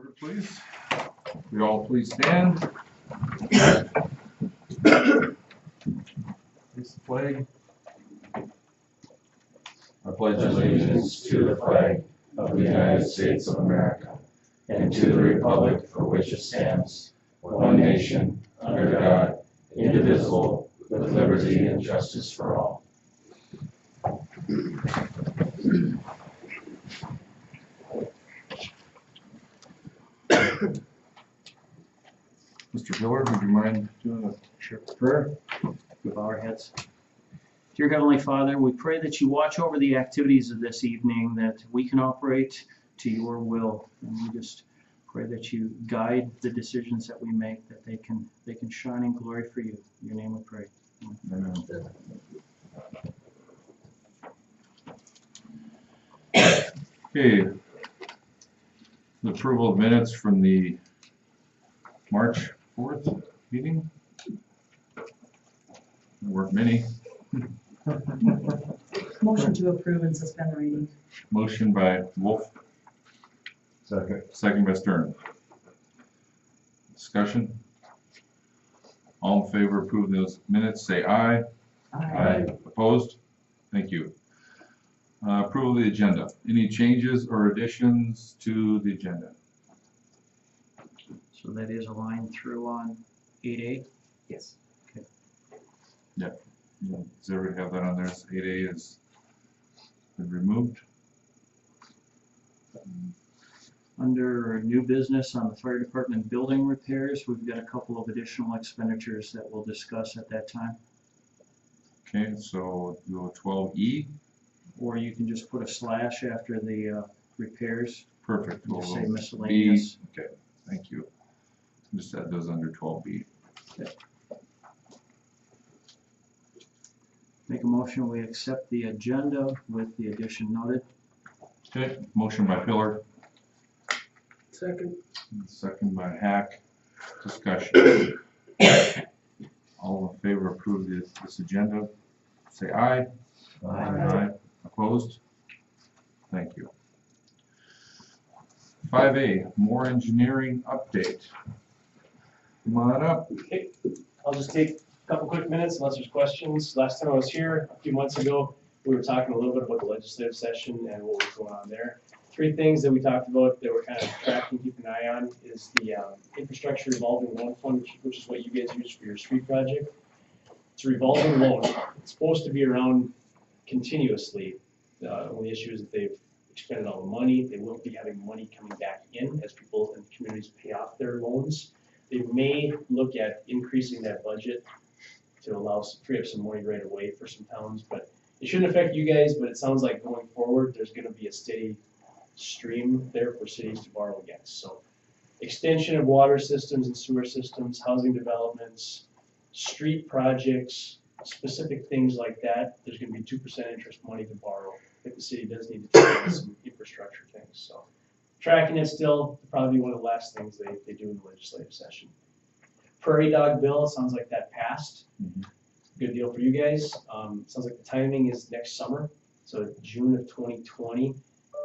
order, please. We all please stand. Raise the flag. I pledge allegiance to the flag of the United States of America and to the republic for which it stands, one nation, under God, indivisible, with liberty and justice for all. Mr. Miller, would you mind doing a short prayer? We bow our heads. Dear Heavenly Father, we pray that you watch over the activities of this evening, that we can operate to your will. And we just pray that you guide the decisions that we make, that they can shine in glory for you. In your name we pray. Amen. Okay. The approval of minutes from the March 4th meeting. There weren't many. Motion to approve and suspend the reading. Motion by Wolf. Second by Stern. Discussion. All in favor of approving those minutes, say aye. Aye. Opposed? Thank you. Approval of the agenda. Any changes or additions to the agenda? So that is a line through on 8A? Yes. Does everybody have that on there? 8A has been removed. Under new business on the fire department building repairs, we've got a couple of additional expenditures that we'll discuss at that time. Okay, so do a 12E. Or you can just put a slash after the repairs, Perfect. and just say B. miscellaneous. Okay, thank you. Just add those under 12B. Make a motion, we accept the agenda with the addition noted. Okay, motion by Pillar, Second. second by Hack. Discussion. All in favor of approving this agenda, say aye. Aye. Opposed? Thank you. 5A, more engineering update. Come on up. Okay, I'll just take a couple quick minutes unless there's questions. Last time I was here, a few months ago, we were talking a little bit about the legislative session and what was going on there. Three things that we talked about that we're kind of tracking, keeping an eye on, is the infrastructure revolving loan fund, which is what you guys use for your street project. It's a revolving loan. It's supposed to be around continuously. The only issue is that they've expended all the money. They will be having money coming back in as people and communities pay off their loans. They may look at increasing that budget to allow free up some money right away for some towns, but it shouldn't affect you guys. But it sounds like going forward, there's going to be a steady stream there for cities to borrow against. So extension of water systems and sewer systems, housing developments, street projects, specific things like that, there's going to be 2% interest money to borrow if the city does need to take on some infrastructure things. So tracking it still, probably one of the last things they do in the legislative session. Prairie dog bill, sounds like that passed. Good deal for you guys. Sounds like the timing is next summer. So June of 2020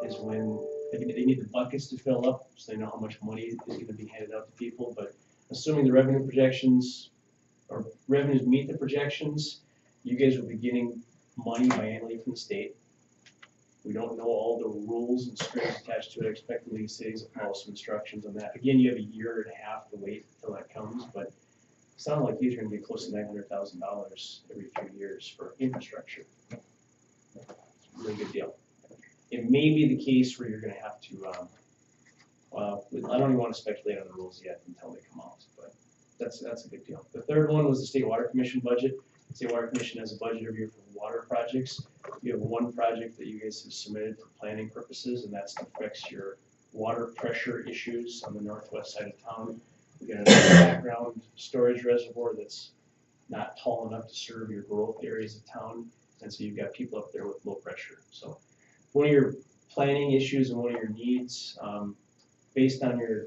is when they need the buckets to fill up, so they know how much money is going to be handed out to people. But assuming the revenue projections or revenues meet the projections, you guys will be getting money biannually from the state. We don't know all the rules and strings attached to it. I expect the league cities to follow some instructions on that. Again, you have a year and a half to wait until that comes, but it sounds like these are going to be close to $900,000 every few years for infrastructure. It's a really good deal. It may be the case where you're going to have to, well, I don't even want to speculate on the rules yet until they come out, but that's a good deal. The third one was the State Water Commission budget. The State Water Commission has a budget every year for water projects. You have one project that you guys have submitted for planning purposes, and that's to fix your water pressure issues on the northwest side of town. We got a background storage reservoir that's not tall enough to serve your growth areas of town, and so you've got people up there with low pressure. So one of your planning issues and one of your needs, based on your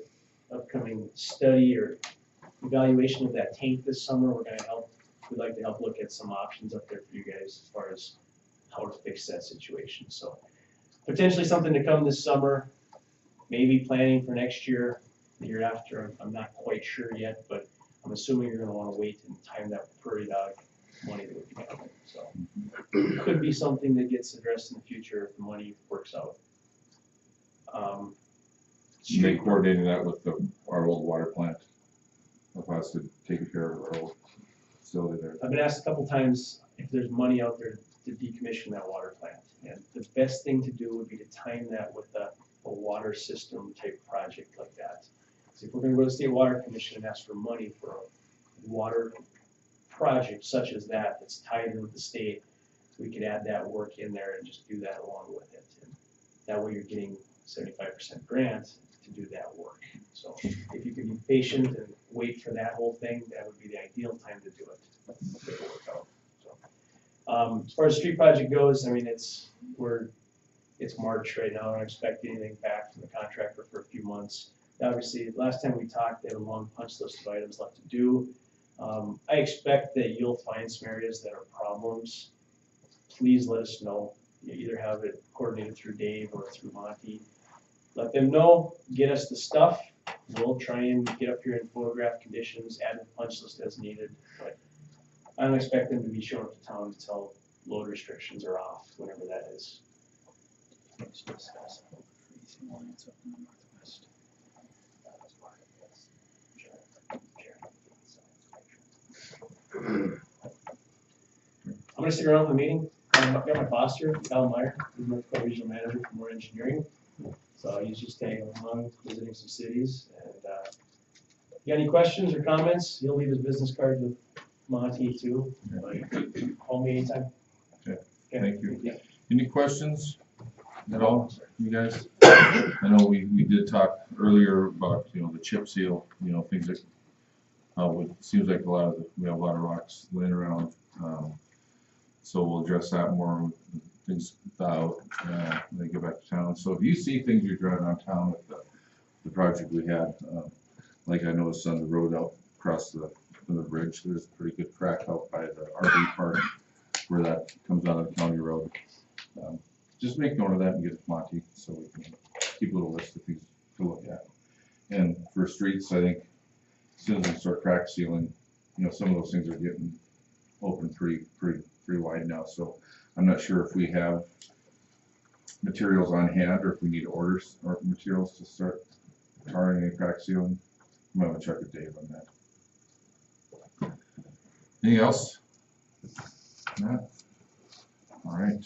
upcoming study or evaluation of that tank this summer, we'd like to help look at some options up there for you guys as far as how to fix that situation. So potentially something to come this summer. maybe planning for next year, the year after, I'm not quite sure yet, but I'm assuming you're gonna wanna wait and time that prairie dog money that would be coming, so. Could be something that gets addressed in the future if the money works out. You may coordinate that with our old water plant, of us to take care of our old facility there. I've been asked a couple times if there's money out there to decommission that water plant. And the best thing to do would be to time that with a water system type project like that. So if we're gonna go to the State Water Commission and ask for money for a water project such as that, that's tied in with the state, we could add that work in there and just do that along with it. And that way you're getting 75% grant to do that work. So if you could be patient and wait for that whole thing, that would be the ideal time to do it. Make it work out. So, as far as the street project goes, I mean, it's March right now. I don't expect anything back from the contractor for a few months. Obviously, last time we talked, they had a long punch list of items left to do. I expect that you'll find some areas that are problems. Please let us know. You either have it coordinated through Dave or through Monty. Let them know, get us the stuff. We'll try and get up here in photograph conditions, add the punch list as needed. But I don't expect them to be showing up to town until load restrictions are off, whenever that is. I'm gonna stick around for the meeting. I've got my boss here, Kyle Meyer, he's North Dakota Regional Manager for More Engineering. So he's just tagging along, visiting some cities. And if you got any questions or comments, he'll leave his business card with Monty too. Call me anytime. Okay, thank you. Yeah. Any questions at all, you guys? I know we did talk earlier about, the chip seal, things that, it seems like we have a lot of rocks laying around. So we'll address that more when things thaw out, when they get back to town. So if you see things you're driving around town with the project we had, like I noticed on the road out across the bridge, there's a pretty good crack out by the RV park where that comes out of the county road. Just make note of that and get it to Monty so we can keep a little list of things to look at. And for streets, I think as soon as we start crack sealing, some of those things are getting open pretty wide now. So I'm not sure if we have materials on hand or if we need to order or materials to start tarring and crack sealing. I'm gonna check with Dave on that. Anything else? Matt? All right.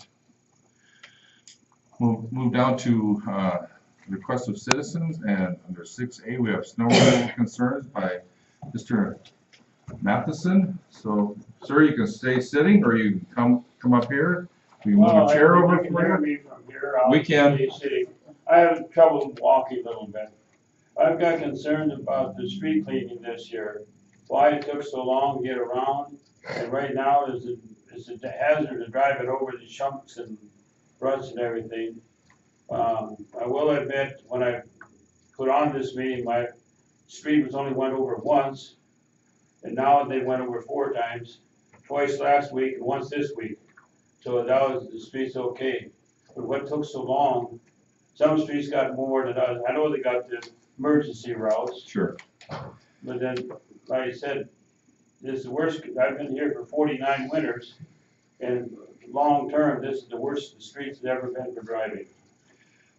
We'll move down to requests of citizens, and under 6A we have snow removal concerns by Mr. Matheson. So, sir, you can stay sitting, or you can come up here. We can move a chair over for you. We can. I have trouble walking a little bit. I've got concerns about the street cleaning this year. Why it took so long to get around, and right now is a hazard to drive it over the chunks and ruts and everything. I will admit, when I put on this meeting, my street was only went over once, and now they went over 4 times, twice last week and once this week. So that the street's okay. But what took so long, some streets got more than others. I know they got the emergency routes. Sure. But then, like I said, this is the worst. I've been here for 49 winters, and long term, this is the worst the streets have ever been for driving.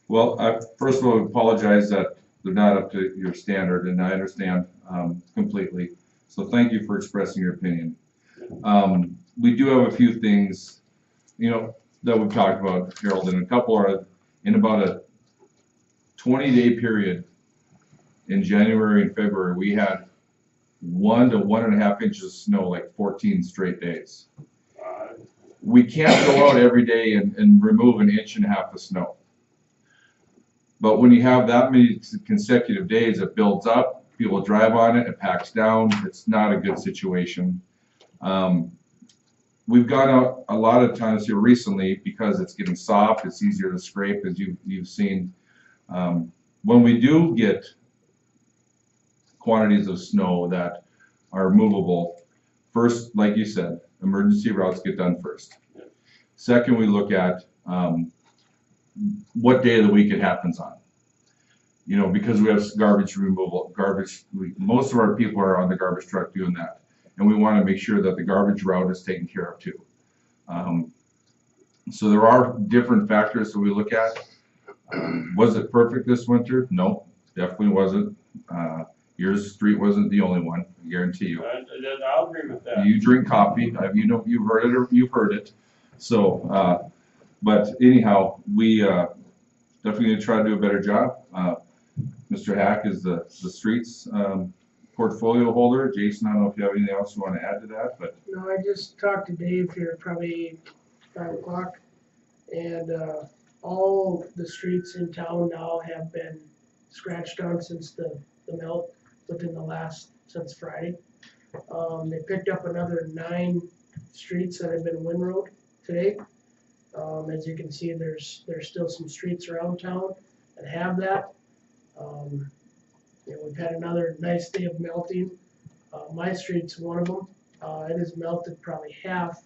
Well, first of all, I apologize that they're not up to your standard, and I understand completely. So thank you for expressing your opinion. We do have a few things, that we've talked about, Harold, and a couple are in about a 20-day period in January and February. We had 1 to 1.5 inches of snow, like 14 straight days. We can't go out every day and remove 1.5 inches of snow. But when you have that many consecutive days, it builds up, people drive on it, it packs down, it's not a good situation. We've gone out a lot of times here recently because it's getting soft, it's easier to scrape, as you've seen. When we do get quantities of snow that are movable, first, like you said, emergency routes get done first. Second, we look at what day of the week it happens on. you know, because we have garbage removal, most of our people are on the garbage truck doing that. And we want to make sure that the garbage route is taken care of too. So there are different factors that we look at. Was it perfect this winter? No, definitely wasn't. Your street wasn't the only one, I guarantee you. I'll agree with that. You drink coffee, you know, you've heard it or you've heard it. So, but anyhow, we definitely gonna try to do a better job. Mr. Hack is the streets portfolio holder. Jason, I don't know if you have anything else you want to add to that, but No, I just talked to Dave here probably 5 o'clock, and all the streets in town now have been scratched on since the melt since Friday. They picked up another 9 streets that have been windrowed today. As you can see, there's still some streets around town that have that. You know, we've had another nice day of melting. My street's one of them. It has melted probably half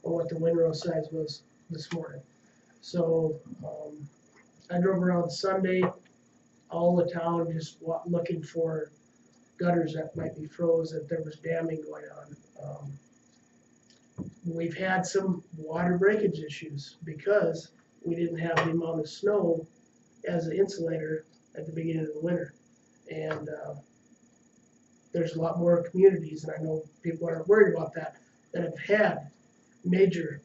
of what the windrow size was this morning. So I drove around Sunday, all the town just looking for gutters that might be froze, that there was damming going on. We've had some water breakage issues because we didn't have the amount of snow as an insulator at the beginning of the winter. And there's a lot more communities, and I know people aren't worried about that have had major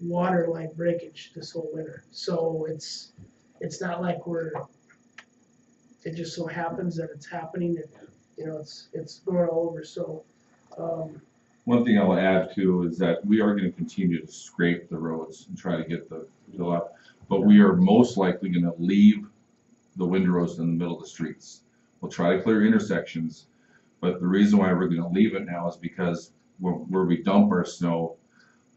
water line breakage this whole winter. So it's not like it just so happens that it's happening, and you know, it's going all over. So one thing I'll add too is that we are going to continue to scrape the roads and try to get the fill up, but we are most likely going to leave the windrows in the middle of the streets. We'll try to clear intersections, but the reason why we're going to leave it now is because where we dump our snow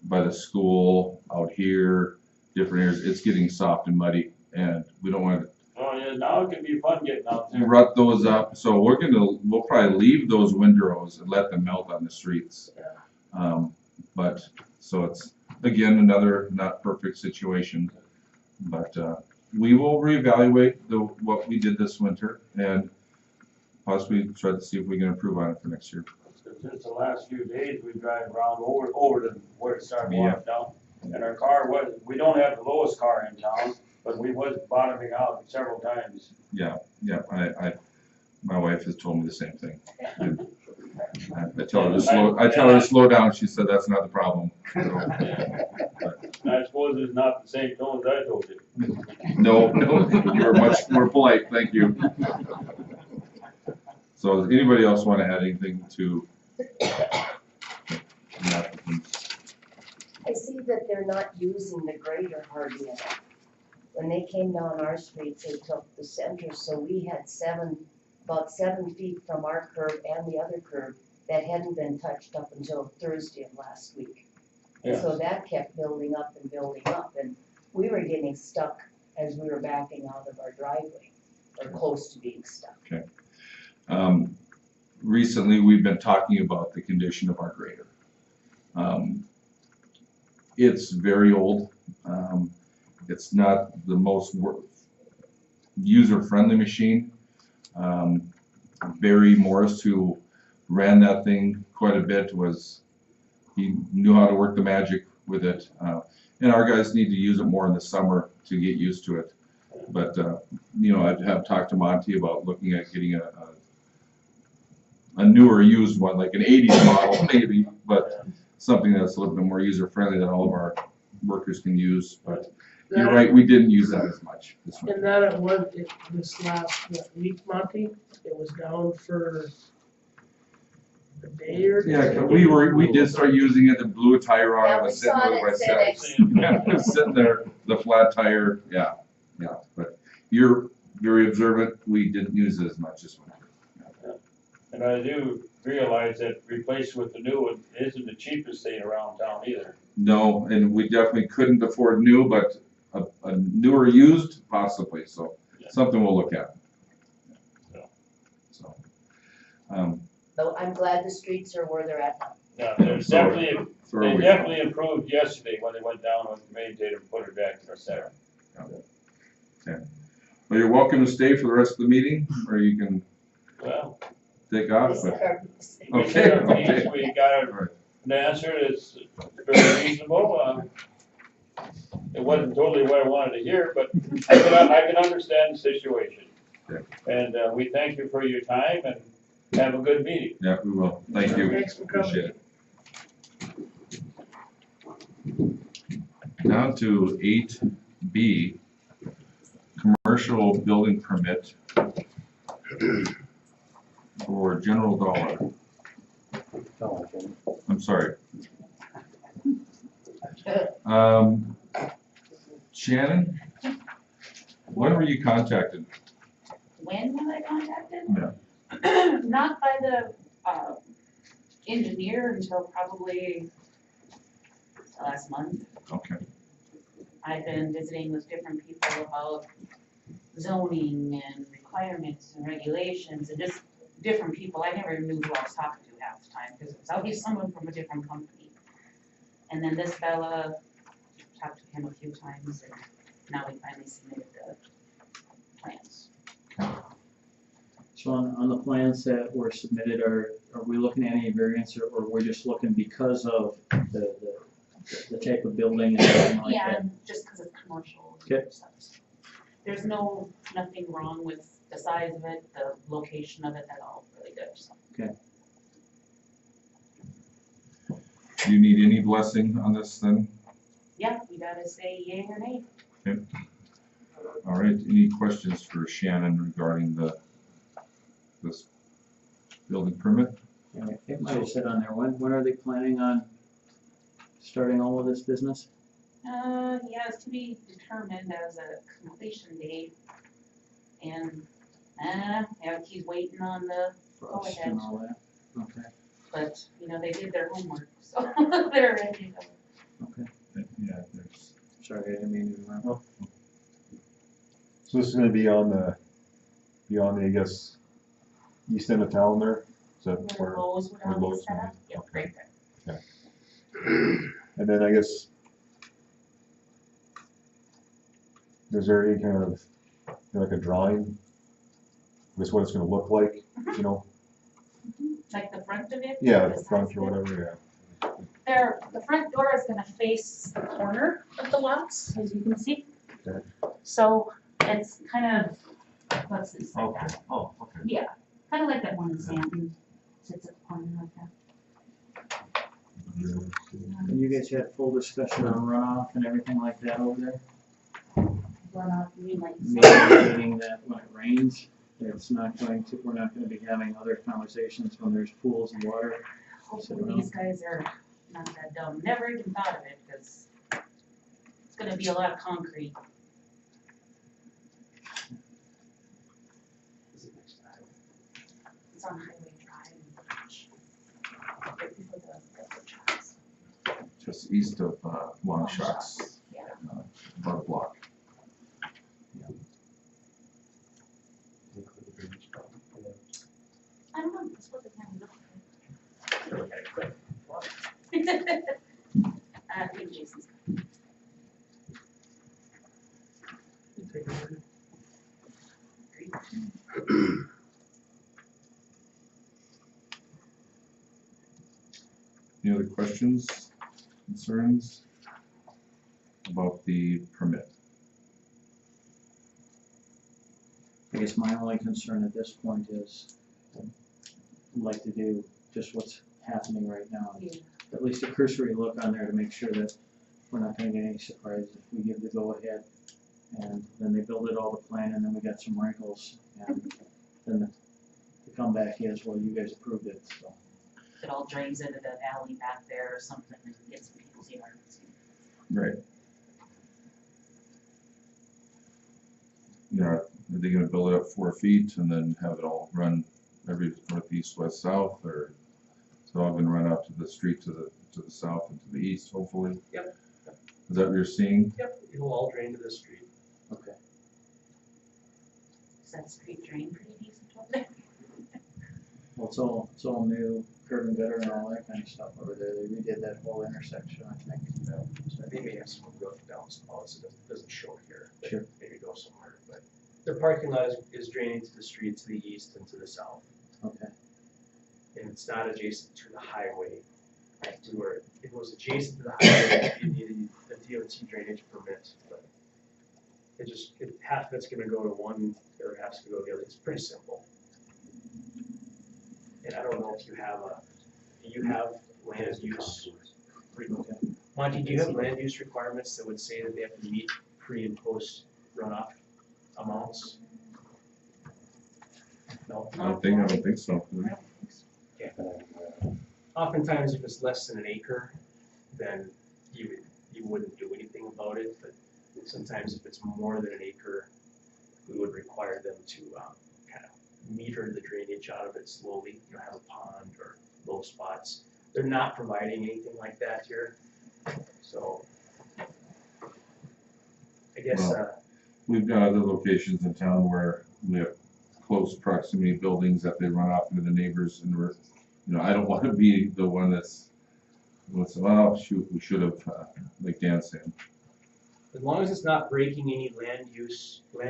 by the school, out here, different areas, it's getting soft and muddy, and we don't want to Oh, yeah, now it can be fun getting out there. rut those up. So we'll probably leave those windrows and let them melt on the streets. But so it's again another not perfect situation, but we will reevaluate what we did this winter and possibly try to see if we can improve on it for next year. Since the last few days, we drive around over to where it started washing down. And our car we don't have the lowest car in town, but we was bottoming out several times. Yeah, my wife has told me the same thing. I tell her to slow down. She said that's not the problem. So, I suppose it's not the same tone as I told you. no, you were much more polite. Thank you. So does anybody else want to add anything to that? I see that they're not using the grader hardly enough. When they came down our street, they took the center, so we had about 7 feet from our curb and the other curb that hadn't been touched up until Thursday of last week. And so that kept building up, and we were getting stuck as we were backing out of our driveway, or close to being stuck. Okay. Recently, we've been talking about the condition of our grader. It's very old. It's not the most user-friendly machine. Barry Morris, who ran that thing quite a bit, he knew how to work the magic with it. And our guys need to use it more in the summer to get used to it. But you know, I have talked to Monty about looking at getting a newer used one, like an 80s model maybe, but something that's a little bit more user-friendly that all of our workers can use. But you're right, we didn't use that as much this winter. and that this last week, Monty, it was down for a day or two. Yeah, we did start using it and blew a tire on it. Yeah, It we was sitting saw there it by at itself. FedEx. Yeah, it was sitting there, the flat tire, yeah. But you're very observant. We didn't use it as much this winter. And I do realize that replaced with the new one isn't the cheapest thing around town either. No, and we definitely couldn't afford new, but a newer used, possibly, so something we'll look at. So, So I'm glad the streets are where they're at now. Yeah, there's definitely, so are they we. definitely improved yesterday when they went down with the main data and put it back in our center. Well, you're welcome to stay for the rest of the meeting, or you can Well, take off, This but, are- we okay, said our okay. piece, we got Right. an answer that's very reasonable. It wasn't totally what I wanted to hear, but I can understand the situation. Okay. And we thank you for your time and have a good meeting. Yeah, we will. Thank you. Thanks for coming. Appreciate it. Down to 8B, commercial building permit for General Dollar. I'm sorry. Shannon, when were you contacted? When was I contacted? Yeah. Not by the engineer until probably last month. Okay, I've been visiting with different people about zoning and requirements and regulations and just different people. I never knew who I was talking to half the time because it was always someone from a different company. And then this fella, talked to him a few times and now we finally submitted the plans. So on the plans that were submitted, are we looking at any variance or we're just looking because of the type of building and everything like Yeah, that? and just because it's commercial. Okay. There's nothing wrong with the size of it, the location of it, that's all really good, so. do you need any blessing on this then? Yeah, you gotta say yay or nay. All right, any questions for Shannon regarding this building permit? Yeah, it might have said on there, when are they planning on starting all of this business? Yeah, it's to be determined as a completion date. And, yeah, he's waiting on the Frost ahead. and all that? Okay, but, you know, they did their homework, so they're ready to go. okay. Yeah, there's, Sorry, I didn't mean to interrupt. So this is gonna be on the, I guess, east end of town there? Is that Where where? Lowe's would where all be Lowe's set would up, be? yep, right there. And then I guess, is there any kind of, like a drawing? This what it's gonna look like, you know? Like the front of it? Yeah, the the front size or of it? whatever, The front door is gonna face the corner of the lots, as you can see. Okay. So it's kind of, what's this? okay, oh, okay. Yeah, kind of like that one in Santon, sits at the corner like that. And you guys had full discussion on runoff and everything like that over there? Runoff, you mean like. Meaning that when it rains, we're not gonna be having other conversations when there's pools and water. Hopefully these guys are not that dumb, never even thought of it, because it's gonna be a lot of concrete. It's on Highway Drive. Right before the tracks. Just east of Long Shots, Yeah. above block. I don't know, that's what they kind of look like. I think Jason's. Any other questions, concerns about the permit? I guess my only concern at this point is, I'd like to do just what's happening right now. Yeah. At least a cursory look on there to make sure that we're not gonna get any surprises if we give the go-ahead. And then they build it all to plan and then we got some wrinkles. And then the comeback is, well, you guys approved it, so. It all drains into that alley back there or something and gets in people's yards. Right. Yeah, are they gonna build it up 4 feet and then have it all run every northeast, west, south, or is it all gonna run out to the street to the south and to the east, hopefully? Yep. Is that what you're seeing? Yep, it'll all drain to the street. Okay. Does that street drain pretty decent over there? Well, it's all new curb and gutter and all that kind of stuff over there. They redid that whole intersection, I think. So they may have some growth downspouts, it doesn't show here, but Sure. maybe go somewhere, but The parking lot is draining to the street to the east and to the south, Okay. and it's not adjacent to the highway. To where if it was adjacent to the highway, you needed the DOT drainage permit, but half of it's gonna go to one, or half's gonna go to the other, it's pretty simple. And I don't know if you have land use. Monty, do you have land use requirements that would say that they have to meet pre and post runoff amounts? No? I don't think so. Oftentimes, if it's less than an acre, then you wouldn't do anything about it, but sometimes if it's more than an acre, we would require them to kind of meter the drainage out of it slowly, have a pond or low spots. They're not providing anything like that here, so I guess, We've got other locations in town where we have close proximity buildings that they run off into the neighbors, and we're, I don't want to be the one that's, well, shoot, we should have, like Dan said. as long as it's not breaking any land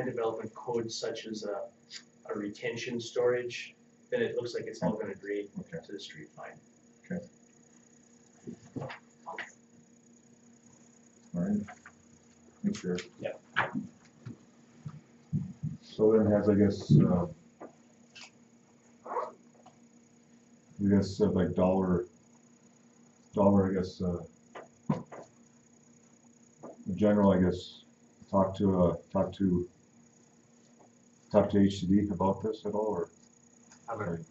development codes such as a retention storage, then it looks like it's all gonna drain to the street fine. Okay. All right. Make sure. Yeah. So then has, I guess, like dollar, I guess, in general, I guess, talk to HCD about this at all, or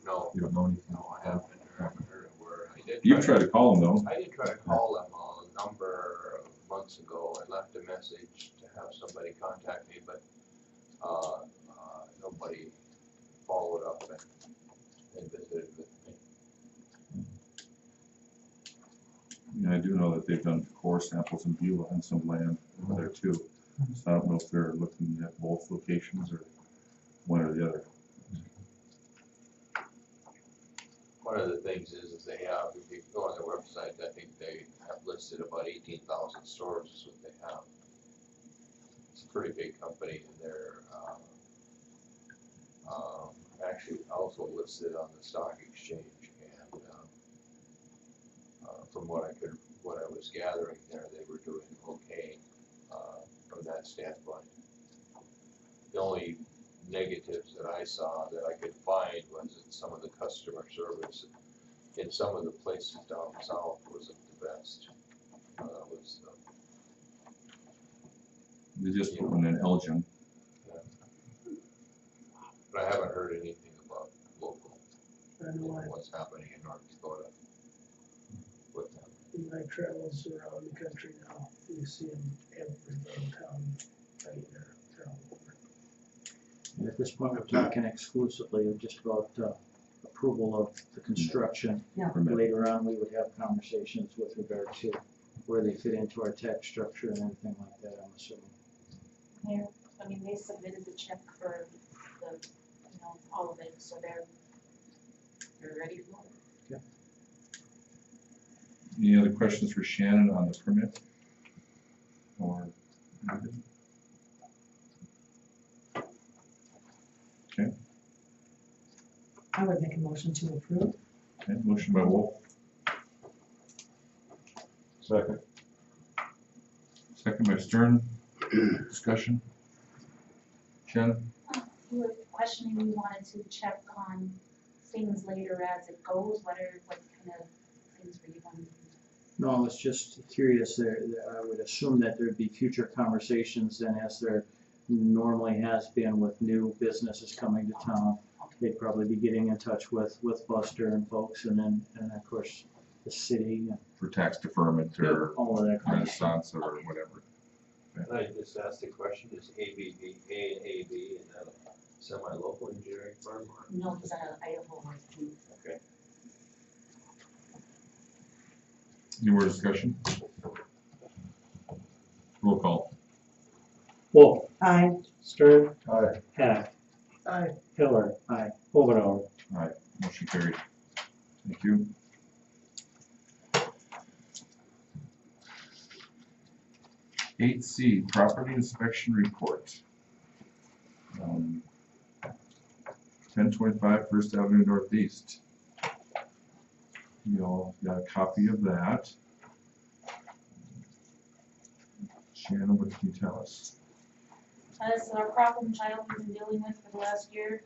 No, you don't know anything? no, I haven't heard a word. I did You've try tried to call them though. I did try to call them a number of months ago. I left a message to have somebody contact me, but nobody followed up and visited with me. I do know that they've done core samples in Beulah and some land over there too. So I don't know if they're looking at both locations or one or the other. One of the things is they have, if you go on their website, I think they have listed about 18,000 stores is what they have. It's a pretty big company, and they're actually also listed on the stock exchange, and from what I was gathering there, they were doing okay from that standpoint. The only negatives that I saw that I could find was that some of the customer service in some of the places down south wasn't the best. They just put one in Elgin. But I haven't heard anything about local, I know what's happening in North Dakota with them. in my travels around the country now, you see them every little town, right there, they're all over. And at this point, we're talking exclusively just about approval of the construction. Yeah. Later on, we would have conversations with regard to where they fit into our tax structure and everything like that, I'm assuming. They're, I mean, they submitted the check for the, all of it, so they're ready to go. Any other questions for Shannon on the permit? Or okay. I would make a motion to approve. Okay, motion by Wolf, Second. second by Stern. Discussion. Shannon? You were questioning, we wanted to check on things later as it goes, what kind of things were you wanting to do? No, I was just curious there, I would assume that there'd be future conversations and as there normally has been with new businesses coming to town. They'd probably be getting in touch with Buster and folks and then, and of course, the city and For tax deferment or all of that kind of stuff. renaissance or whatever. Can I just ask the question, is ABB, AAB, is that a semi-local engineering firm or? No, because Idaho was too. Okay. Any more discussion? Roll call. Wolf, Aye. Stern, Aye. Hack, Aye. Pillar, Omenauer. Aye, motion carried. Thank you. Eight C, property inspection report. 1025 First Avenue Northeast. You all got a copy of that. Shannon, what can you tell us? This is our problem child we've been dealing with for the last year.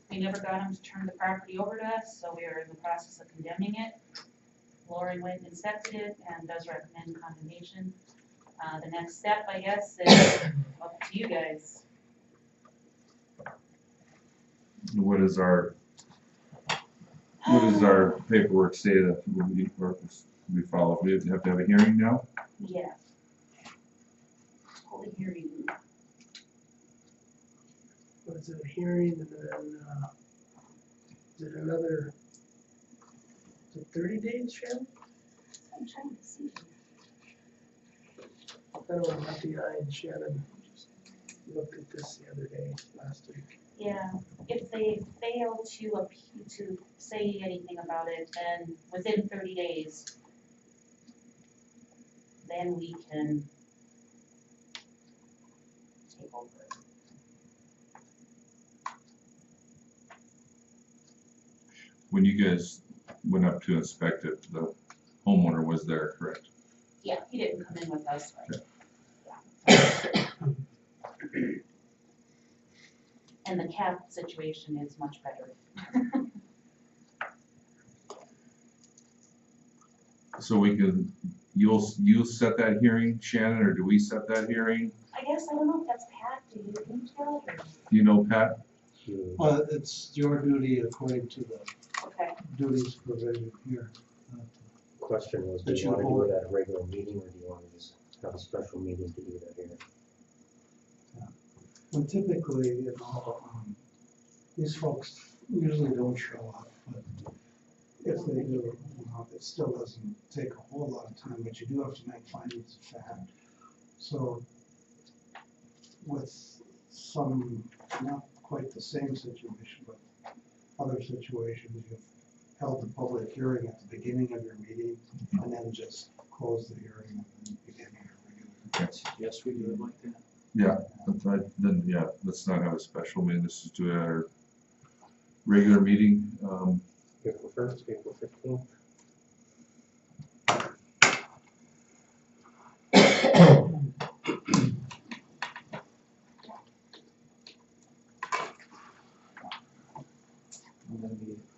We never got him to turn the property over to us, so we are in the process of condemning it. Lori went and inspected it and does recommend condemnation. The next step, I guess, is up to you guys. What is our paperwork say that we follow? We have to have a hearing now? Yeah. Hold a hearing. Was it a hearing and then, is it another, is it 30 days, Shannon? I'm trying to see. I don't know about the eye and Shannon looked at this the other day, last week. Yeah, if they fail to say anything about it, then within 30 days, then we can take over. When you guys went up to inspect it, the homeowner was there, correct? Yeah, he didn't come in with us, but. And the cat situation is much better. So you'll set that hearing, Shannon, or do we set that hearing? I guess, I don't know if that's Pat, do you tell, or? Do you know, Pat? Well, it's your duty according to the Okay, duties provision here. Question was, do That you you want to do hold- it at a regular meeting, or do you want to just have a special meeting to do that here? And typically, these folks usually don't show up, but if they do, it still doesn't take a whole lot of time, but you do have to make findings of fact. So with some, not quite the same situation, but other situations, you've held the public hearing at the beginning of your meeting and then just close the hearing at the beginning of your regular. Yes, we do it like that. Yeah, let's not have a special meeting, let's just do it at our regular meeting. April 1st, April 15th?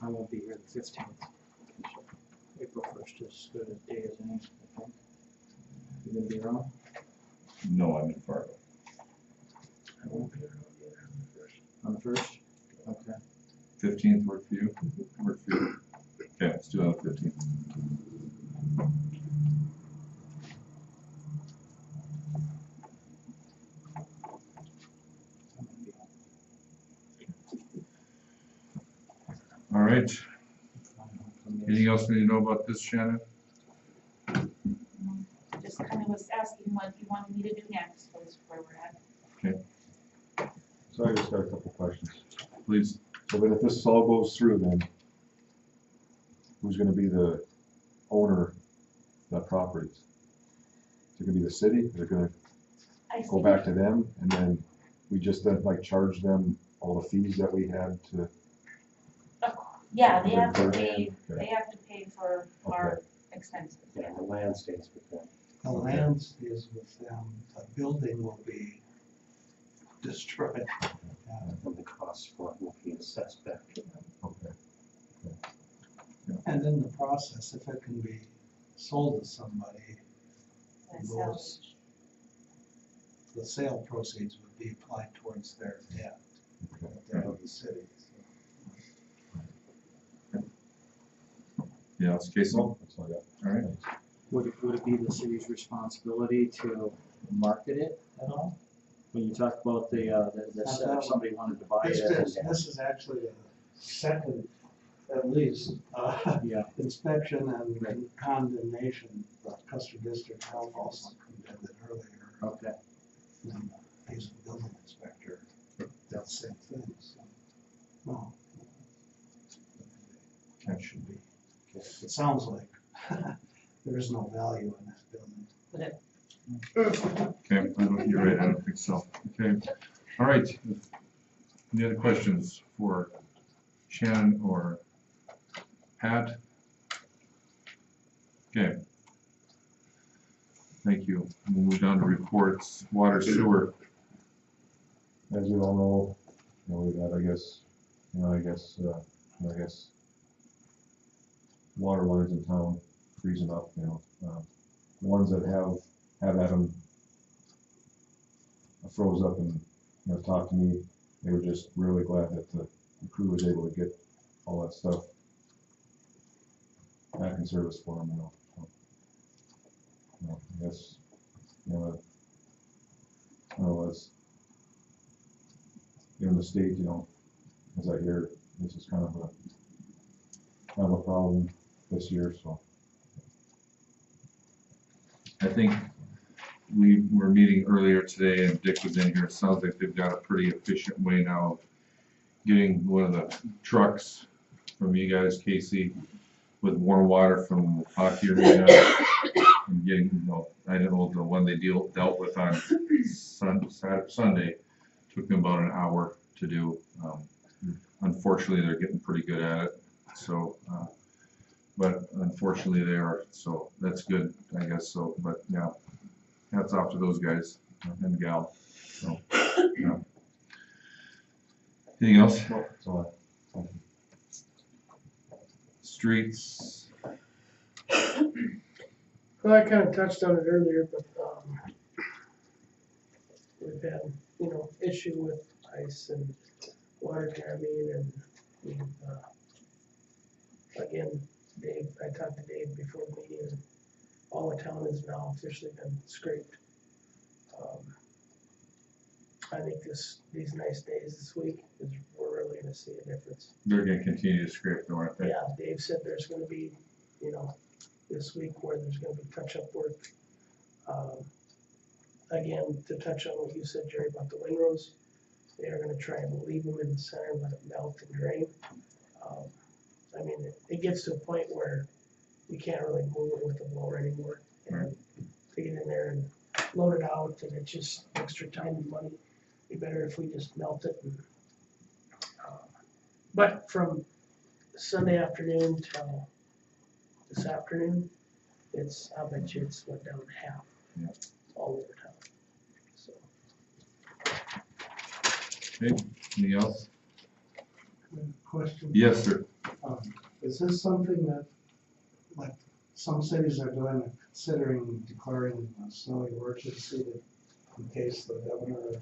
I won't be here the 15th. April 1st is good a day as any, I think. You gonna be around? No, I'm in Fargo. I won't be around either on the first. On the 1st? Okay. 15th work for you? Work for you? Okay, let's do it on the 15th. All right. Anything else we need to know about this, Shannon? just kind of was asking what you wanted me to do next, was where we're at. So I just got a couple questions. Please. So then if this all goes through, then who's gonna be the owner of that property? Is it gonna be the city? Is it gonna I go see. back to them, and then we just then like charge them all the fees that we had to? Yeah, they have to Okay. pay, they have to pay for our expenses, yeah. Yeah, the land stays with them. The land is with them, the building will be destroyed. And the cost for it will be assessed back to them. Okay. And in the process, if it can be sold to somebody, And those, salvage. the sale proceeds would be applied towards their debt, the debt of the city. Yeah, it's case law. That's all I got. All right. Would it be the city's responsibility to market it at all? When you talk about if somebody wanted to buy This it. this is actually the second, at least, Yeah, inspection and condemnation. The Custer District Health also condemned it earlier. okay. And the Hazen building inspector did the same thing, so, no. That should be, it sounds like there is no value in this building. Okay, you're right, I don't think so. Okay, all right. Any other questions for Shannon or Pat? Okay. Thank you. We'll move down to reports, water, sewer. As you all know, we've had, I guess, water lines in town freezing up, the ones that have had them froze up and, talked to me, they were just really glad that the crew was able to get all that stuff back in service for them, So, I guess, as in the state, as I hear, this is kind of a problem this year, so. I think we were meeting earlier today and Dick was in here. It sounds like they've got a pretty efficient way now of getting one of the trucks from you guys, Casey, with warm water from the hockey arena and getting, I don't know, the one they dealt with on Sunday took them about an hour to do. Unfortunately, they're getting pretty good at it. So, but unfortunately they are, so that's good, I guess. So, but yeah, hats off to those guys and gal. So, yeah. Anything else? No, that's all. Streets. Well, I kind of touched on it earlier, but, we've had, issue with ice and water jamming and, we've, again, Dave, I talked to Dave before the meeting, and all the town has now officially been scraped. I think these nice days this week is, we're really gonna see a difference. They're gonna continue to scrape, though, aren't they? Yeah, Dave said there's gonna be, this week where there's gonna be touch-up work. Again, to touch on what you said, Jerry, about the windrows, they are gonna try and leave them in the center, let it melt and drain. I mean, it gets to a point where we can't really move it with a blower anymore. And to get in there and load it out, and it's just extra time and money. Be better if we just melt it. And, but from Sunday afternoon till this afternoon, I bet you it's went down half. Yeah. All over town. So. Okay, anything else? Question? Yes, sir. Is this something that, like, some cities are doing, considering declaring a snowy emergency in case the governor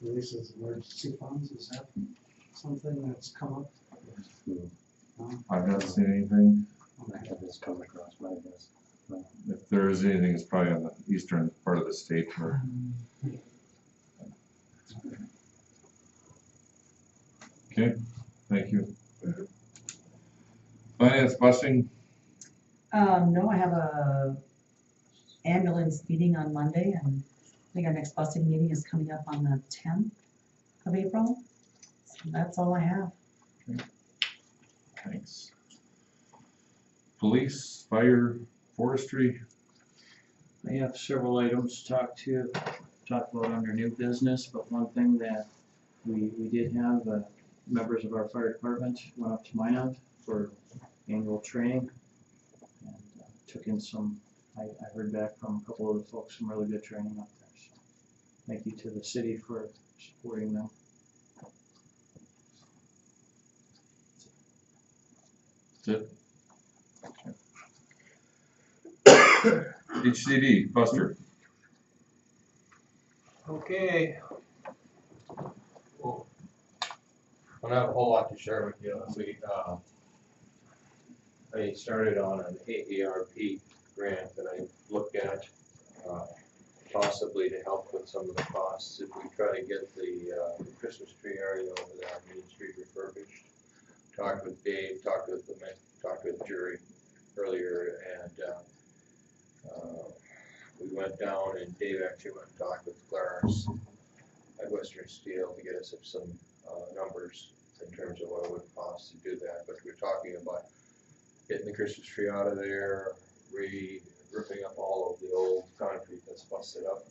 releases emergency funds? Is that something that's come up? No? I've not seen anything. Okay. This come across my desk. If there is anything, it's probably on the eastern part of the state. Or... Okay, thank you. Finance busing. No, I have a ambulance meeting on Monday, and I think our next busing meeting is coming up on the 10th of April. So that's all I have. Okay. Thanks. Police, fire, forestry. I have several items to talk about under new business, but one thing that we did have, members of our fire department went up to Minot for annual training and took in some, I heard back from a couple of the folks, some really good training up there. So thank you to the city for supporting them. That's it. HCD, Buster. Okay. Well, I don't have a whole lot to share with you. I started on an AARP grant that I looked at, possibly to help with some of the costs if we try to get the Christmas tree area over there on Main Street refurbished. Talked with Dave, talked with Jerry earlier, and we went down and Dave actually went and talked with Clarence at Western Steel to get us some numbers in terms of what it would cost to do that. But we're talking about getting the Christmas tree out of there, ripping up all of the old concrete that's busted up,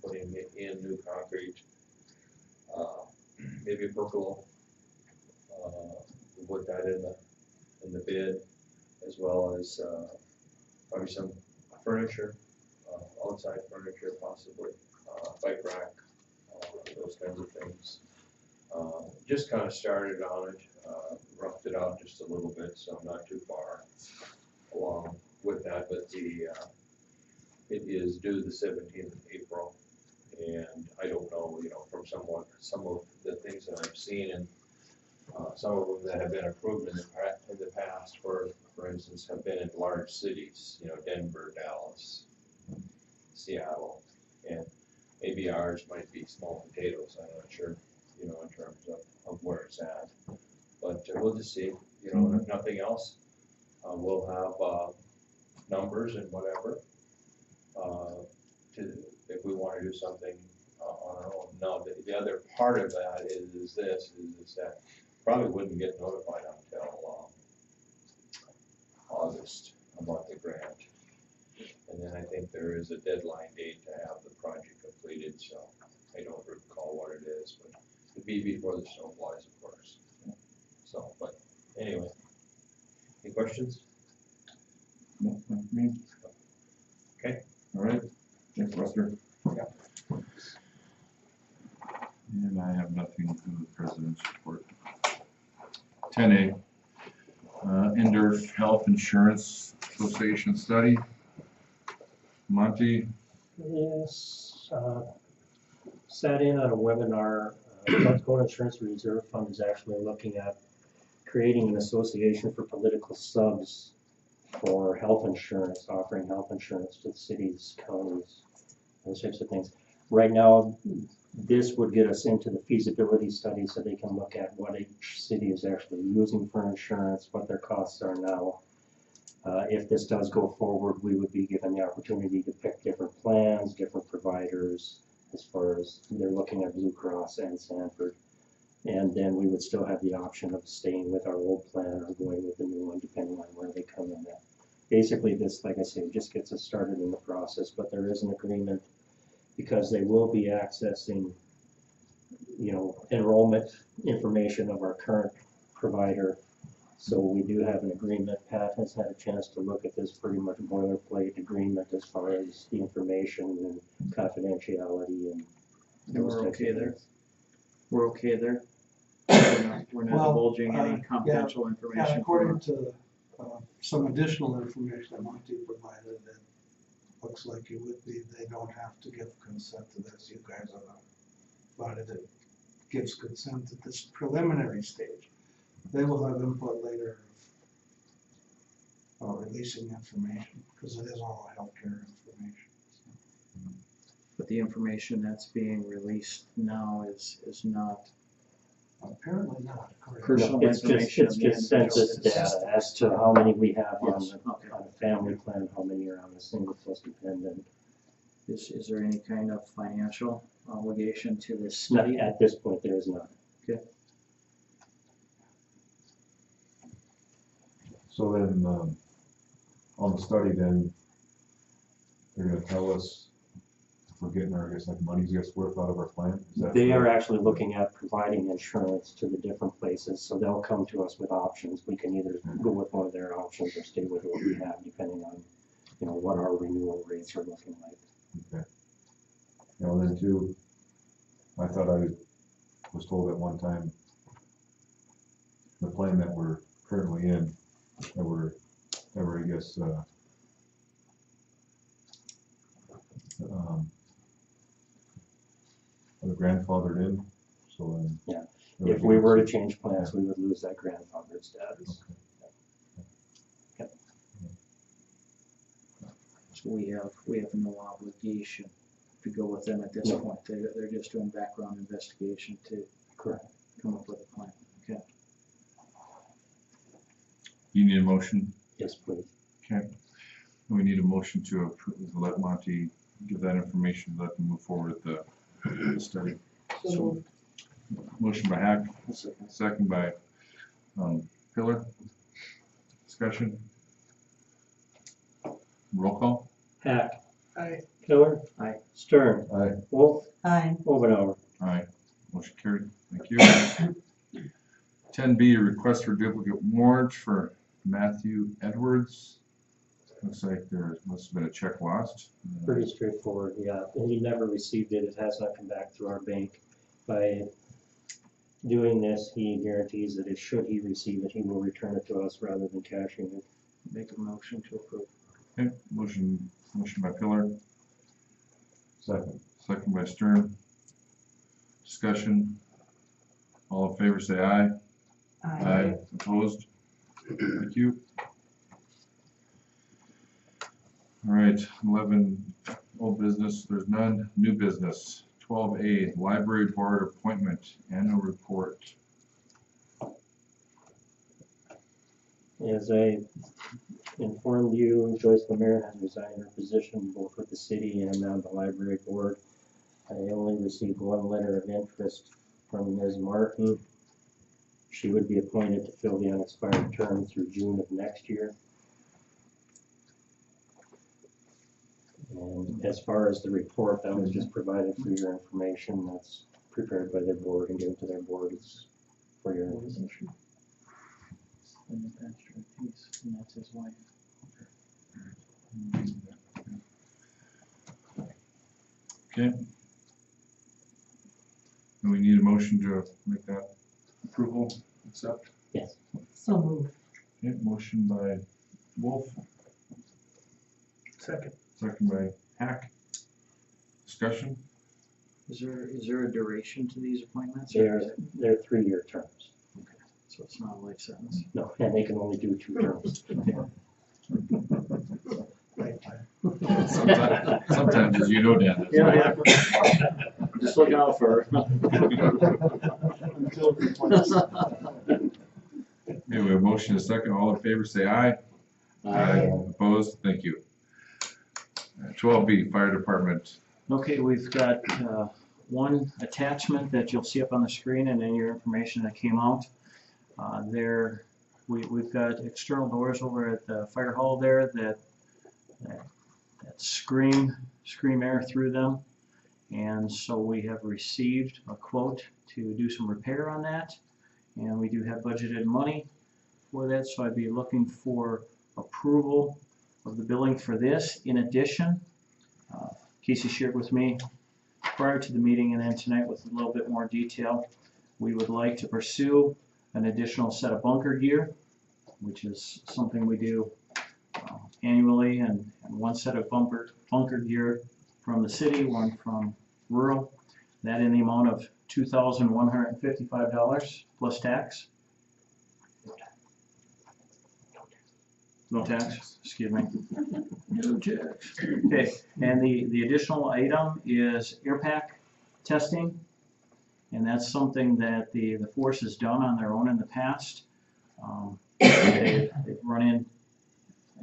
putting in new concrete. Maybe a pergola, we'll put that in the bid, as well as, probably some furniture, outside furniture possibly, bike rack, those kinds of things. Just kind of started on it, roughed it out just a little bit, so I'm not too far along with that, but it is due the 17th of April, and I don't know, from some of the things that I've seen, and some of them that have been approved in the past, for instance, have been in large cities, Denver, Dallas, Seattle, and maybe ours might be small potatoes, I'm not sure, in terms of where it's at. But we'll just see, if nothing else, we'll have numbers and whatever, if we want to do something on our own. Now, the other part of that is that probably wouldn't get notified until August about the grant. And then I think there is a deadline date to have the project completed, so I don't recall what it is, but it'd be before the snow flies, of course. So, but anyway, any questions? No, not me. Okay. All right, thanks, Lester. Yeah. And I have nothing to the president's report. 10A, Endorf Health Insurance Association study. Monty, Yes, sat in on a webinar. North Dakota Insurance Reserve Fund is actually looking at creating an association for political subs for health insurance, offering health insurance to the cities, counties, those types of things. Right now, this would get us into the feasibility study so they can look at what each city is actually using for insurance, what their costs are now. If this does go forward, we would be given the opportunity to pick different plans, different providers, as far as they're looking at Blue Cross and Sanford. And then we would still have the option of staying with our old plan or going with the new one, depending on where they come in at. Basically, this, like I say, just gets us started in the process, but there is an agreement because they will be accessing, enrollment information of our current provider. So we do have an agreement. Pat has had a chance to look at this pretty much boilerplate agreement as far as the information and confidentiality and. And we're okay there? We're okay there? We're not Well, divulging any yeah, confidential Yeah, information. according to some additional information that Monty provided, it looks like it would be, they don't have to give consent to this. You guys are the body that gives consent at this preliminary stage. They will have input later of releasing information, because it is all healthcare information. But the information that's being released now is not Apparently not, correct. personal It's information. just of the census individual. data as to how many we have on Yes, okay. a family plan, how many are on a single plus dependent. Is there any kind of financial obligation to this Not study? at this point, there is none. So then, on the study then, they're gonna tell us if we're getting our, I guess, like money's gets worth out of our plan? Is that They are correct? actually looking at providing insurance to the different places, so they'll come to us with options. We can either go with one of their options or stay with what we have, depending on, what our renewal rates are looking like. Okay. Then too, I thought I was told at one time, the plan that we're currently in, that we're, I guess, the grandfathered in, so then. Yeah. If we were to change plans, we would lose that grandfathered status. Okay. So we have no obligation to go with them at this No. point. They're just doing background investigation to Correct. come up with a plan. Okay. you need a motion? Yes, please. Okay. We need a motion to approve, let Monty give that information, let them move forward with the study. So Motion by Hack, second by Pillar. Discussion. Roll call. Hack. Aye. Pillar. Aye. Stern. Aye. Wolf. Aye. Omenauer. Aye. Motion carried. Thank you. 10B, request for duplicate warrants for Matthew Edwards. Looks like there must have been a check lost. Pretty straightforward, yeah. And he never received it. It has not come back through our bank. By doing this, he guarantees that if should he receive it, he will return it to us rather than cashing it. Make a motion to approve. Okay, motion by Pillar, Second. second by Stern. Discussion. All in favor say aye. Aye. Opposed? Thank you. All right, 11, old business, there's none. New business, 12A, library board appointment, annual report. As I informed you, Joyce Lemare has resigned her position both with the city and on the library board. I only received one letter of interest from Ms. Martin. She would be appointed to fill the unexpired term through June of next year. And as far as the report, that was just provided for your information. That's prepared by their board and given to their board. It's for your information. And the pastor of peace, and that's his wife. Okay. Do we need a motion to make that approval, accept? Yes. So moved. Okay, motion by Wolf, Second. second by Hack. Discussion? Is there a duration to these appointments? They're 3-year terms. So it's not a life sentence. No, and they can only do 2 terms. Sometimes, as you know, Dan. that's Yeah, just look out for her. Okay, we have a motion and a second. All in favor say aye. Opposed? Thank you. 12B, fire department. Okay, we've got one attachment that you'll see up on the screen and then your information that came out. We've got external doors over at the fire hall there that scream air through them. And so we have received a quote to do some repair on that. And we do have budgeted money for that, so I'd be looking for approval of the billing for this. In addition, Casey shared with me prior to the meeting and then tonight with a little bit more detail, we would like to pursue an additional set of bunker gear, which is something we do annually, and one set of bunker gear from the city, one from rural. That in the amount of $2,155 plus tax. No tax, excuse me. No tax. Okay, and the additional item is air pack testing. And that's something that the force has done on their own in the past. They've run in,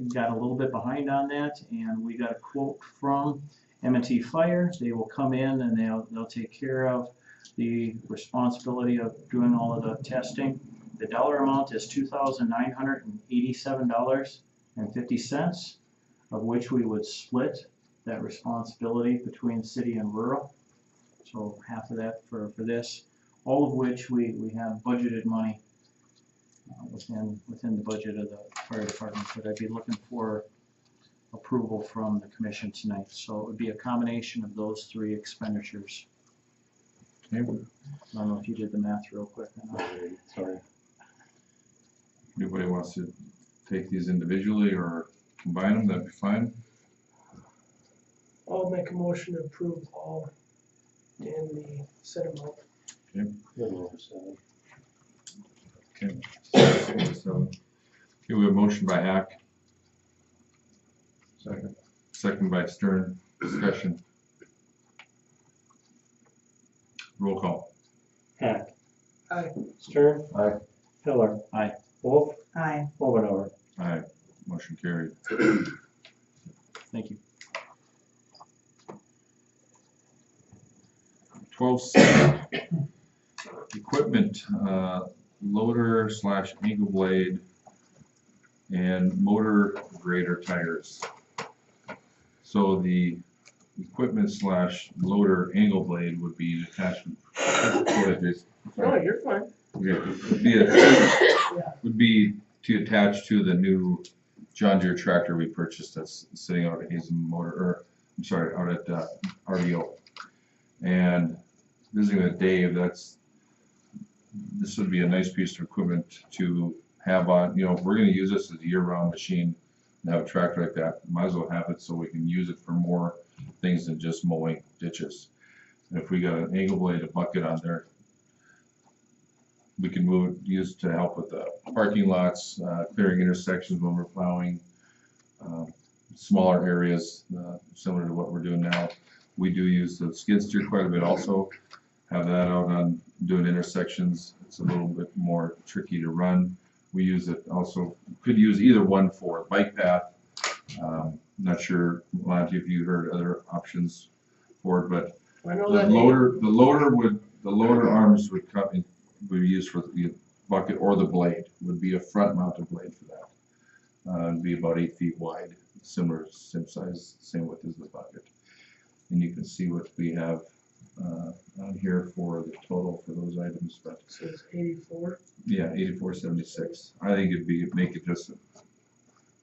got a little bit behind on that, and we got a quote from M&T Fire. They will come in and they'll take care of the responsibility of doing all of the testing. The dollar amount is $2,987.50, of which we would split that responsibility between city and rural. So half of that for this, all of which we have budgeted money within the budget of the fire department, but I'd be looking for approval from the commission tonight. So it would be a combination of those 3 expenditures. Okay. I don't know if you did the math real quick. Sorry. Anybody wants to take these individually or combine them, that'd be fine. I'll make a motion to approve all in the set amount. Okay. So, okay, we have a motion by Hack. Second. Second by Stern. Discussion. Roll call. Hack. Aye. Stern. Aye. Pillar. Aye. Wolf. Aye. Omenauer. Aye. Motion carried. Thank you. 12C, equipment, loader / angle blade and motor grader tires. So the equipment slash loader angle blade would be an attachment. Go ahead, Jason. No, you're fine. Okay, would be to attach to the new John Deere tractor we purchased that's sitting out at Hazen Motor, or, I'm sorry, out at RDO. And visiting with Dave, this would be a nice piece of equipment to have on, if we're gonna use this as a year-round machine, and have a tractor like that, might as well have it so we can use it for more things than just mowing ditches. And if we got an angle blade, a bucket on there, we can use to help with the parking lots, clearing intersections when we're plowing, smaller areas, similar to what we're doing now. We do use the skid steer quite a bit also, have that out on doing intersections. It's a little bit more tricky to run. We use it also, could use either one for a bike path. Not sure, Monty, if you heard other options for it, but I know the that. loader arms would come in, would be used for the bucket, or the blade would be a front mounted blade for that. It'd be about 8 feet wide, similar, same size, same width as the bucket. And you can see what we have on here for the total for those items, but So it's 84. yeah, 8476. I think make it just a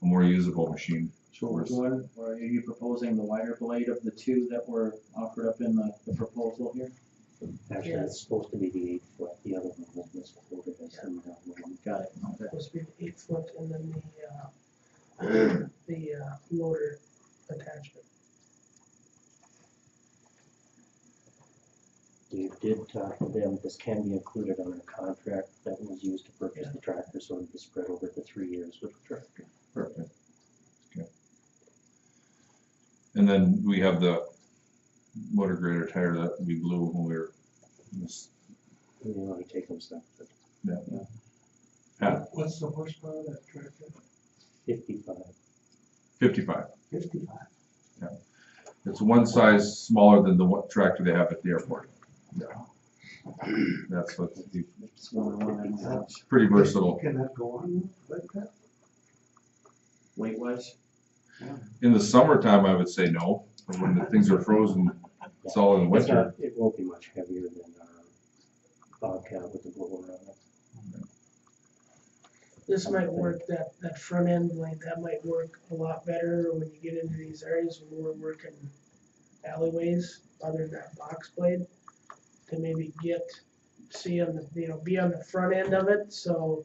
more usable machine. So we're going, or are you proposing the wider blade of the two that were offered up in the proposal here? Actually, Yeah. it's supposed to be the 8 foot, the other one was misquoted as the one. Got it, okay. Supposed to be the 8 foot, and then the loader attachment. Dave did talk to them, this can be included on a contract that was used to purchase the tractor, so it'll be spread over the 3 years with the tractor. Perfect. Okay. And then we have the motor grader tire that we blew when we were We want to take them separate. Yeah. What's the horsepower of that tractor? 55. 55. 55. It's one size smaller than the tractor they have at the airport. That's what It's one it's pretty versatile. Can that go on like that? weight wise. In the summertime, I would say no, but when the things are frozen, it's all in the It's winter. not, it won't be much heavier than our Bobcat with the blower on it. This might work, that front end blade, that might work a lot better when you get into these areas when we're working alleyways, other than that box blade, to maybe see on the, be on the front end of it, so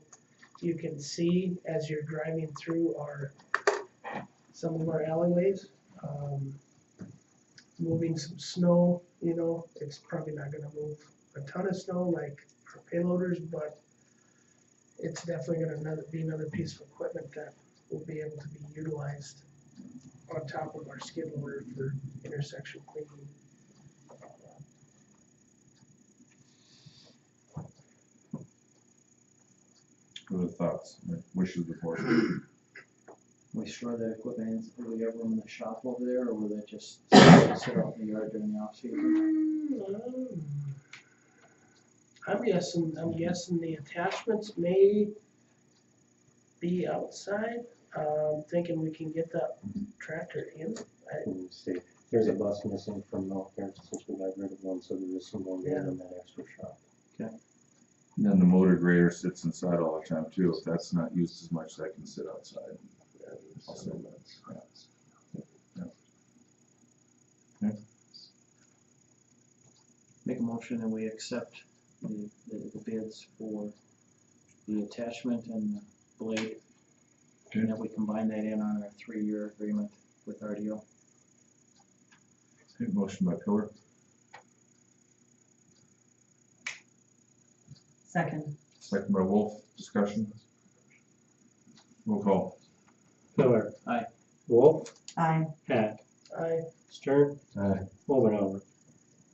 you can see as you're driving through some of our alleyways. Moving some snow, it's probably not gonna move a ton of snow like our payloaders, but it's definitely gonna be another piece of equipment that will be able to be utilized on top of our skid loader for intersection cleaning. What are the thoughts, wishes before? We store that equipment, will we have room in the shop over there, or will it just sit out in the yard during the off season? I'm guessing the attachments may be outside. Thinking we can get that tractor in. See, there's a bus missing from North Carolina since we got rid of one, so there is some more room in that extra shop. And then the motor grader sits inside all the time too. If that's not used as much, that can sit outside. Also, Make a motion and we accept the bids for the attachment and the blade. Okay. And that we combine that in on our 3-year agreement with RDO. Okay, motion by Pillar, Second. second by Wolf. Discussion. Roll call. Miller. Aye. Wolf. Aye. Hack. I Stern. Aye. Over.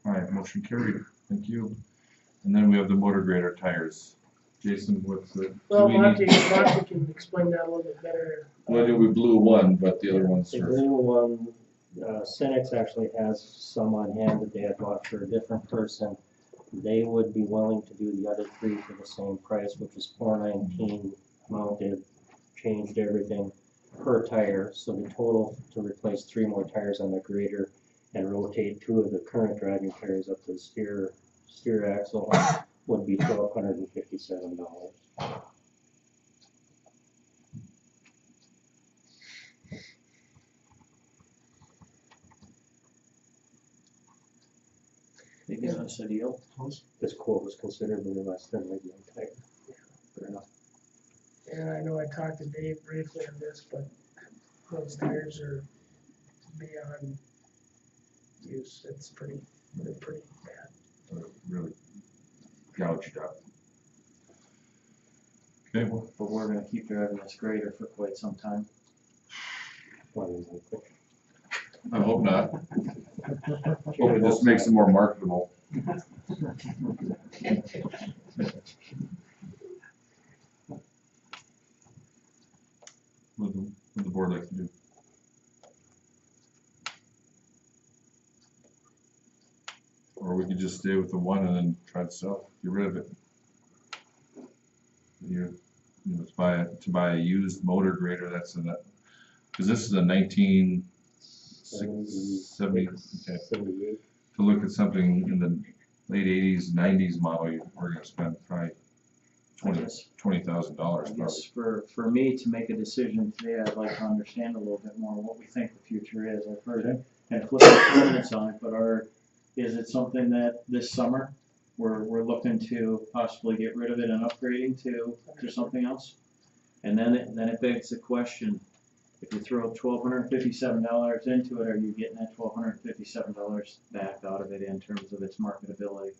All right, motion carried. Thank you. And then we have the motor grader tires. Jason, what's the? Well, do we need- Monty can explain that a little bit better. Well, we blew one, but the other ones The are. blue one, Cenex actually has some on hand that they had bought for a different person. They would be willing to do the other 3 for the same price, which is $419 mounted, changed everything. per tire, so the total to replace 3 more tires on the grader and rotate 2 of the current driving tires up to the steer axle would be $1,257. They give us a deal. This quote was considerably less than regular tire. Fair enough. And I know I talked to Dave briefly on this, but those tires are beyond use. They're pretty bad. Really gouged up. Okay, well, But we're gonna keep driving this grader for quite some time. I hope not. Hope it just makes it more marketable. What would the board like to do? Or we could just stay with the one and then try to sell, get rid of it. You know, to buy a used motor grader, that's in that, because this is a 1970, okay. 78. To look at something in the late 80s, 90s model, we're gonna spend probably $20,000 I probably. guess for me to make a decision today, I'd like to understand a little bit more what we think the future is. I've heard it and flipped the comments on it, but is it something that this summer we're looking to possibly get rid of it and upgrading to something else? And then it begs the question, if you throw $1,257 into it, are you getting that $1,257 back out of it in terms of its marketability?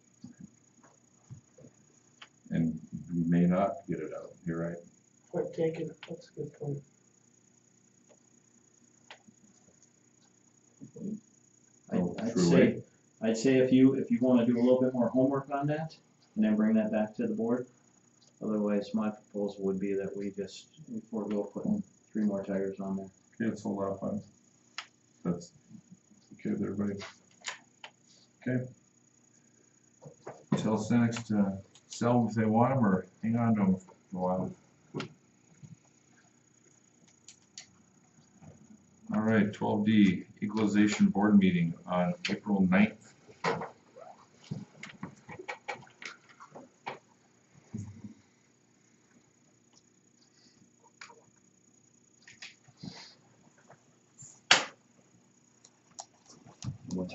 And we may not get it out, you're right. Point taken, that's a good point. I'd say if you wanna do a little bit more homework on that, and then bring that back to the board. Otherwise, my proposal would be that we forego putting 3 more tires on there. Okay, it's a lot of fun. That's okay with everybody. Okay. Tell Senex to sell them if they want them or hang on to them for a while. All right, 12D, equalization board meeting on April 9th.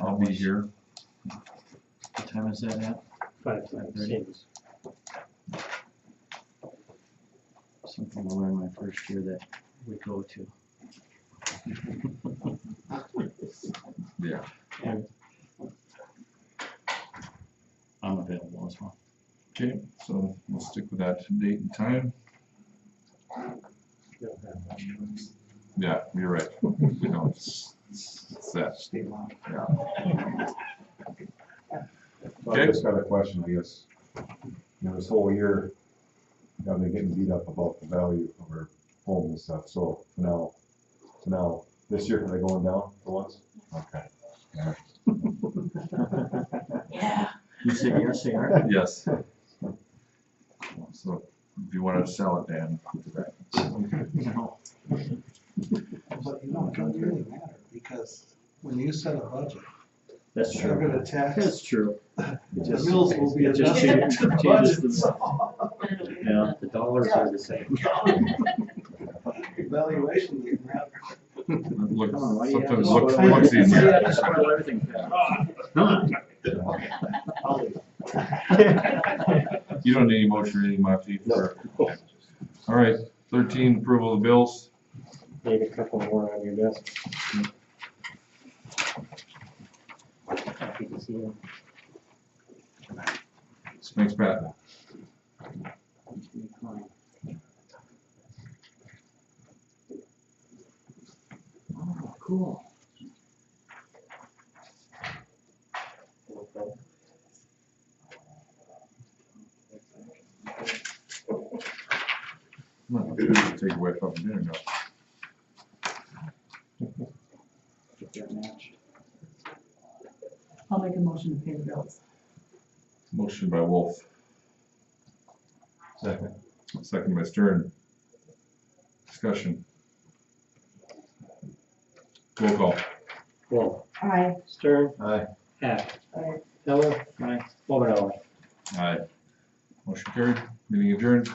I'll be here. What time is that at? 5:30. Something I learned my first year that we go to. Yeah. I'm available as well. Okay, so we'll stick with that date and time. Yeah, you're right. We don't. It's that. Yeah. So I just got a question, I guess. You know, this whole year, I've been getting beat up about the value of our home and stuff, so now, this year, are they going down for once? Okay. Yeah. Yeah. You said yes, they are? Yes. So if you want to sell it, Dan, do that. No. But you know, it doesn't really matter, because when you set a budget, That's they're true. gonna tax, That's true. the mills will be it just adjusted to the changes budget, the- so Yeah. The dollars are the same. evaluation doesn't matter. Look, Come on, why do you have to sometimes spoil looks everything? Why do you have to easier. spoil everything? Come on. I'll leave. You don't need any motion or anything, Monty, for. All right, 13, approval of bills. Maybe a couple more on your desk. Happy to see you. Thanks, Pat. Oh, cool. Well, take away from dinner now. Get that matched. I'll make a motion to pay the bills. Motion by Wolf, Second. second by Stern. Discussion. Roll call. Wolf, Aye. Stern, Aye. Hack, Aye. Miller, Aye. Omenauer. Aye. Motion carried, meeting adjourned.